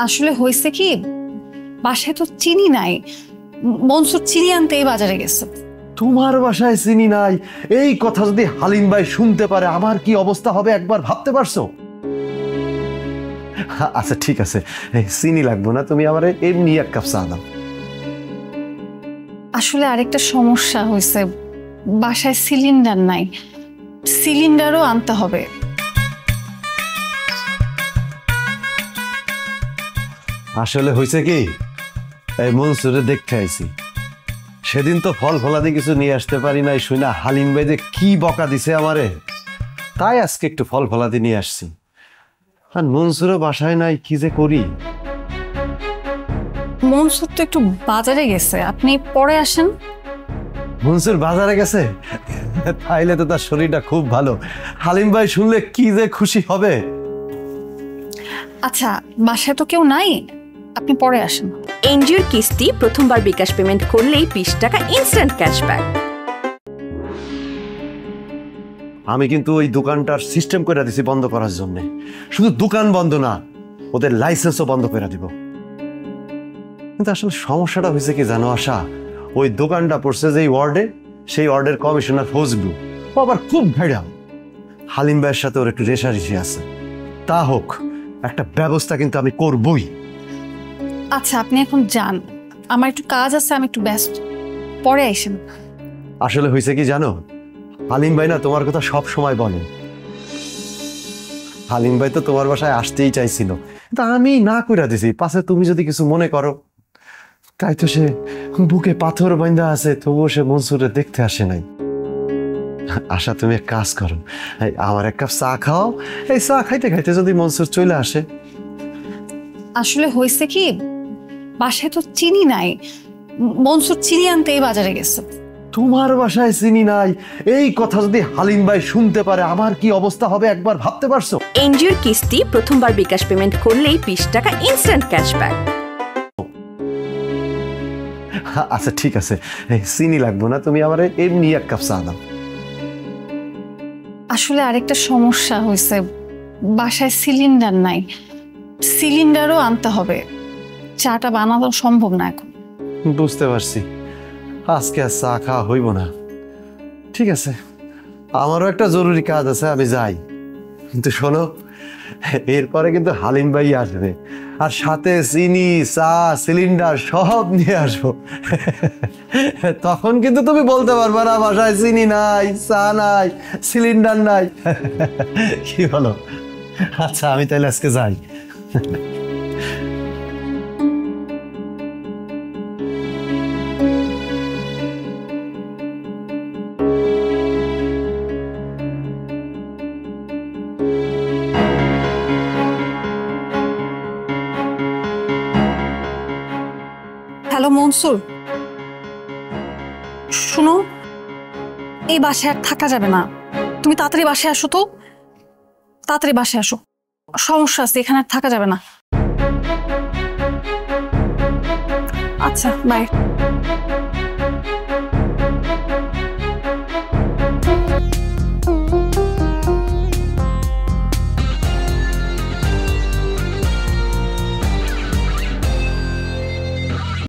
আসলে হয়েছে কি, বাসায় তো চিনি নাই। মনসুর চিনি আনতে এই বাজারে গেছে। তোমার বাসায় চিনি নাই, এই কথা যদি হালিম ভাই শুনতে পারে আমার কি অবস্থা হবে একবার ভাবতে পারছো? আচ্ছা ঠিক আছে, চিনি লাগবো না, তুমি আমার এমনি এক কাপ চা দাও। আসলে আরেকটা সমস্যা হয়েছে, বাসায় সিলিন্ডার নাই, সিলিন্ডারও আনতে হবে। আসলে হয়েছে কি, এই মনসুরে দেখতে আইছি, সেদিন তো ফল ফলাদি কিছু নিয়ে আসতে পারি নাই, শুনা হালিম ভাই যে কি বকা দিছে আমারে, তাই আজকে একটু ফল ফলাদি নিয়ে আসছি। আর মনসুরও বাসায় নাই, কি যে করি। মনসুর তো একটু বাজারে গেছে, আপনি পরে আসেন। মনসুর বাজারে গেছে? তাইলে তো তার শরীরটা খুব ভালো, হালিম ভাই শুনলে কি যে খুশি হবে। আচ্ছা, বাসায় তো কেউ নাই, আপনি পরে আসেন। এনজিওর কিস্তি প্রথমবার বিকাশ পেমেন্ট করলেই 20 টাকা ইনস্ট্যান্ট ক্যাশব্যাক। আমি কিন্তু ওই দোকানটার সিস্টেম করে দিছি বন্ধ করার জন্য। শুধু দোকান বন্ধ না, ওদের লাইসেন্সও বন্ধ করে দিব। কিন্তু আসলে সমস্যাটা হয়েছে কি জানো আশা, ওই দোকানটা পড়ছে যে ওয়ার্ডে, সেই ওয়ার্ডের কমিশনার ফজলু, ও আবার খুব ভেড়াও। হালিম ভাইয়ের সাথে ওর একটু রেশারেশি আছে। তা হোক, একটা ব্যবস্থা কিন্তু আমি করবই। আচ্ছা, আপনি এখন যান, আমার একটু কাজ আছে, আমি একটু ব্যস্ত, পরে আইসেন। আসলে হয়েছে কি জানো, হালিম ভাই না তোমার কথা সব সময় বলে। হালিম ভাই তো তোমার বাসায় আসতেই চাইছিল, তা আমি না কইরা দিছি, পাশে তুমি যদি কিছু মনে করো। তাই তো সে বুকে পাথর বাঁধা আছে, তবুও সে মনসুরে দেখতে আসে নাই। আশা, তুমি এক কাজ করো, আমার এক কাপ চা খাও, এই চা খাইতে খাইতে যদি মনসুর চলে আসে। আসলে হয়েছে কি, বাসায় তো চিনি নাই, মনসুর চিনি আনতে এই বাজারে গেছে। তোমার বাসায় চিনি নাই, এই কথা যদি হালিম ভাই শুনতে পারে আমার কি অবস্থা হবে একবার ভাবতে পারছো? এনজিওর কিস্তি প্রথমবার বিকাশ পেমেন্ট করলেই 20 টাকা ইনস্ট্যান্ট ক্যাশব্যাক। আচ্ছা ঠিক আছে, চিনি লাগবো না, তুমি আমার এমনি এক কাপ চা দাও। আসলে আরেকটা সমস্যা হয়েছে, বাসায় সিলিন্ডার নাই, সিলিন্ডারও আনতে হবে, চাটা বানানো সম্ভব না এখন। বুঝতে পারছি, আজকে আর চা খাওয়া হইব না। ঠিক আছে, আমারও একটা জরুরি কাজ আছে, আমি যাই। কিন্তু শোনো, এরপরে কিন্তু হালিম ভাই আসবে, আর সাথে চিনি, চা, সিলিন্ডার সব নিয়ে আসবো। তখন কিন্তু তুমি বলতে পারবে না বাসায় চিনি নাই, চা নাই, সিলিন্ডার নাই। কি বলো? আচ্ছা, আমি তাহলে আজকে যাই। হ্যালো মনসুর, শুনো, এই বাসায় আর থাকা যাবে না, তুমি তাড়াতাড়ি বাসায় আসো তো, তাড়াতাড়ি বাসায় আসো, সমস্যা আছে, এখানে আর থাকা যাবে না। আচ্ছা, বাই।